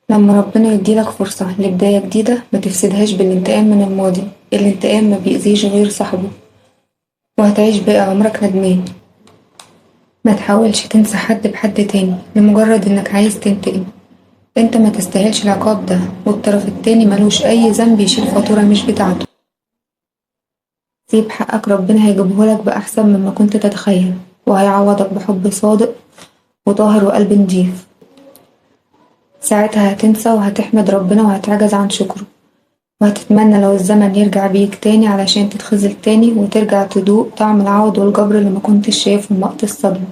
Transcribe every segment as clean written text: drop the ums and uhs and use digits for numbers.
لما ربنا يديلك فرصة لبداية جديدة ما تفسدهاش بالانتقام من الماضي. الانتقام ما بيأذيش غير صاحبه، وهتعيش باقي عمرك ندمان. ما تحاولش تنسى حد بحد تاني لمجرد انك عايز تنتقم. انت ما تستاهلش العقاب ده، والطرف التاني ملوش اي ذنب يشيل فاتورة مش بتاعته. سيب حقك، ربنا هيجيبهولك بأحسن مما كنت تتخيل، وهيعوضك بحب صادق وطاهر وقلب نضيف. ساعتها هتنسى وهتحمد ربنا وهتعجز عن شكره، وهتتمنى لو الزمن يرجع بيك تاني علشان تتخذل تاني وترجع تدوق طعم العوض والجبر اللي ما كنتش شايفهم وقت الصدمة.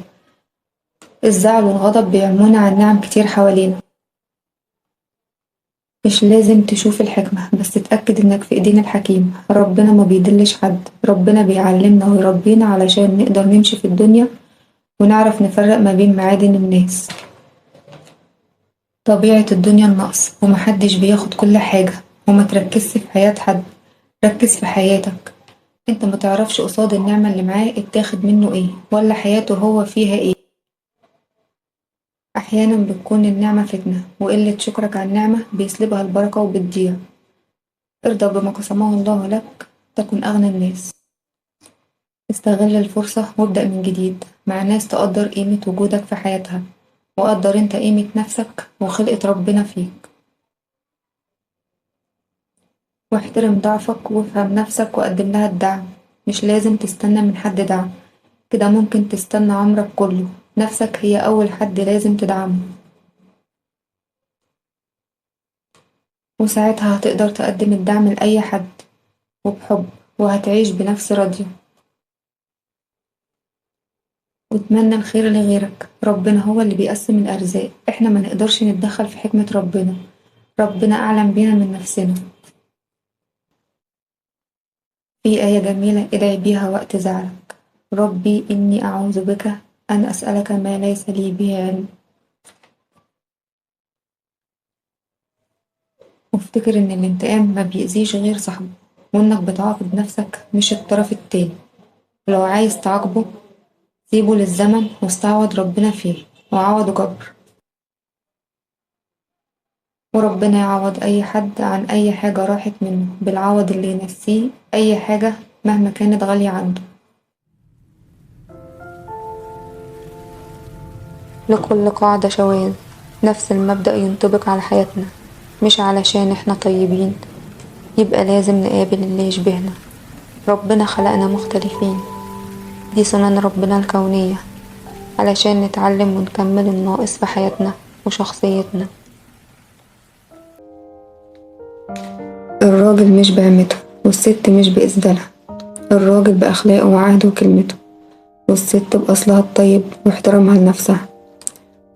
الزعل والغضب بيعمونا عن نعم كتير حوالينا. مش لازم تشوف الحكمة، بس تتأكد انك في ايدين الحكيم. ربنا ما بيدلش حد، ربنا بيعلمنا ويربينا علشان نقدر نمشي في الدنيا ونعرف نفرق ما بين معادن الناس. طبيعة الدنيا النقص، ومحدش بياخد كل حاجة. وما تركزش في حياة حد، ركز في حياتك. انت متعرفش قصاد النعمة اللي معاه اتاخد منه ايه، ولا حياته هو فيها ايه. احيانا بتكون النعمة فتنة، وقلة شكرك على النعمة بيسلبها البركة وبتضيع. ارضى بما قسمه الله لك تكن اغنى الناس. استغل الفرصة وابدأ من جديد مع ناس تقدر قيمة وجودك في حياتها، وقدر انت قيمة نفسك وخلقة ربنا فيك. واحترم ضعفك وافهم نفسك وقدم لها الدعم. مش لازم تستنى من حد دعم، كده ممكن تستنى عمرك كله. نفسك هي أول حد لازم تدعمه، وساعتها هتقدر تقدم الدعم لأي حد وبحب، وهتعيش بنفس راضية. واتمنى الخير لغيرك. ربنا هو اللي بيقسم الأرزاق، احنا ما نقدرش نتدخل في حكمة ربنا. ربنا أعلم بينا من نفسنا. في آية جميلة ادعي بيها وقت زعلك: ربي إني أعوذ بك أن أسألك ما ليس لي به علم. وافتكر إن الانتقام ما بيأذيش غير صاحبه، وإنك بتعاقب نفسك مش الطرف التاني. ولو عايز تعاقبه سيبه للزمن واستعوض ربنا فيه، وعوضه جبر. وربنا يعوض أي حد عن أي حاجة راحت منه بالعوض اللي ينسيه أي حاجة مهما كانت غالية عنده. لكل قاعدة شواذ، نفس المبدأ ينطبق على حياتنا. مش علشان احنا طيبين يبقى لازم نقابل اللي يشبهنا. ربنا خلقنا مختلفين، دي سنن ربنا الكونية، علشان نتعلم ونكمل الناقص في حياتنا وشخصيتنا. الراجل مش بعمته، والست مش بإسدالها. الراجل بأخلاقه وعهده وكلمته، والست بأصلها الطيب واحترامها لنفسها.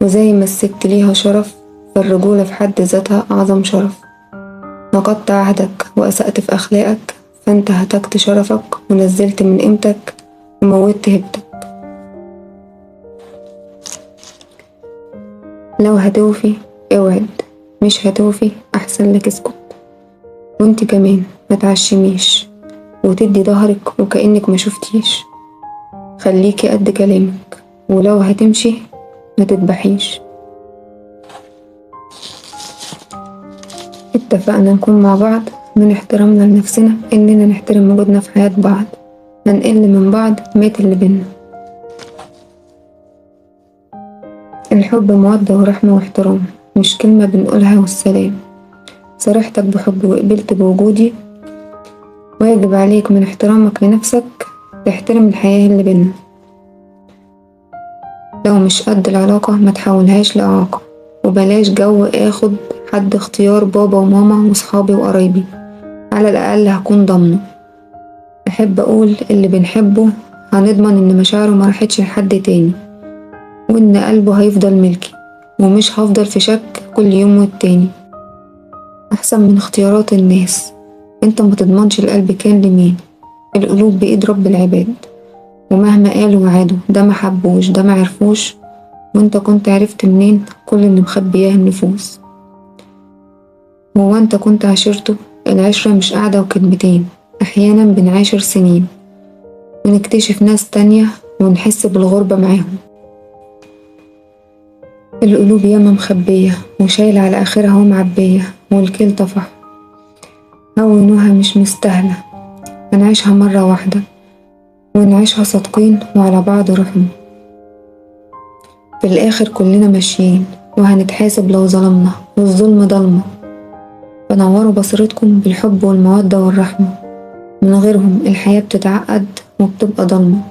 وزي ما الست ليها شرف، فالرجولة في حد ذاتها أعظم شرف. نقضت عهدك وأسأت في أخلاقك، فأنت هتكت شرفك ونزلت من قيمتك وموتت هيبتك. لو هتوفي اوعد، مش هتوفي أحسن لك اسكت. وانت كمان ما تعشميش وتدي ظهرك وكأنك ما شفتيش. خليكي قد كلامك، ولو هتمشي ما تذبحيش. اتفقنا نكون مع بعض من احترامنا لنفسنا، اننا نحترم وجودنا في حياة بعض. ما نقل من بعض مات اللي بينا. الحب مودة ورحمة واحترام، مش كلمة بنقولها والسلام. صرحتك بحب وقبلت بوجودي، واجب عليك من احترامك لنفسك تحترم الحياة اللي بينا. لو مش قد العلاقة ما تحولهاش لإعاقة، وبلاش جو اخد حد اختيار بابا وماما وصحابي وقرايبي. على الأقل هكون ضامنه. أحب أقول اللي بنحبه هنضمن إن مشاعره ما راحتش لحد تاني، وإن قلبه هيفضل ملكي، ومش هفضل في شك كل يوم والتاني. أحسن من اختيارات الناس. انت ما تضمنش القلب كان لمين. القلوب بإيد رب العباد، ومهما قالوا وعادوا ده ما حبوش ده ما عرفوش. وانت كنت عرفت منين كل اللي مخبياه النفوس؟ هو انت كنت عاشرته؟ العشرة مش قاعدة وكلمتين، أحيانا بنعاشر سنين ونكتشف ناس تانية ونحس بالغربة معاهم. القلوب ياما مخبية وشايلة على آخرها ومعبية، والكل طفح. هونوها مش مستاهلة، هنعيشها مرة واحدة ونعيشها صادقين وعلى بعض رحمة. في الآخر كلنا ماشيين وهنتحاسب لو ظلمنا، والظلم ضلمة. فنوروا بصيرتكم بالحب والمودة والرحمة، من غيرهم الحياة بتتعقد وبتبقى ضلمة.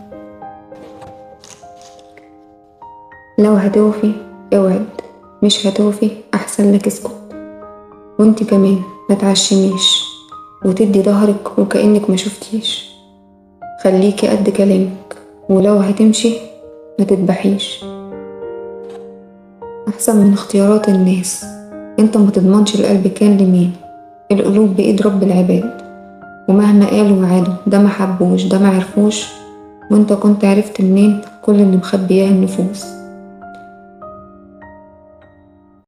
لو هتوفي اوعد، مش هتوفي أحسن لك اسكت. وانت كمان متعشميش وتدي ظهرك وكأنك ما شفتيش. خليكي قد كلامك، ولو هتمشي ما تذبحيش. أحسن من اختيارات الناس، انت ما تضمنش القلب كان لمين. القلوب بإيد رب العباد، ومهما قالوا وعادوا ده ما حبوش ده ما عرفوش. وانت كنت عرفت منين كل اللي مخبياه النفوس.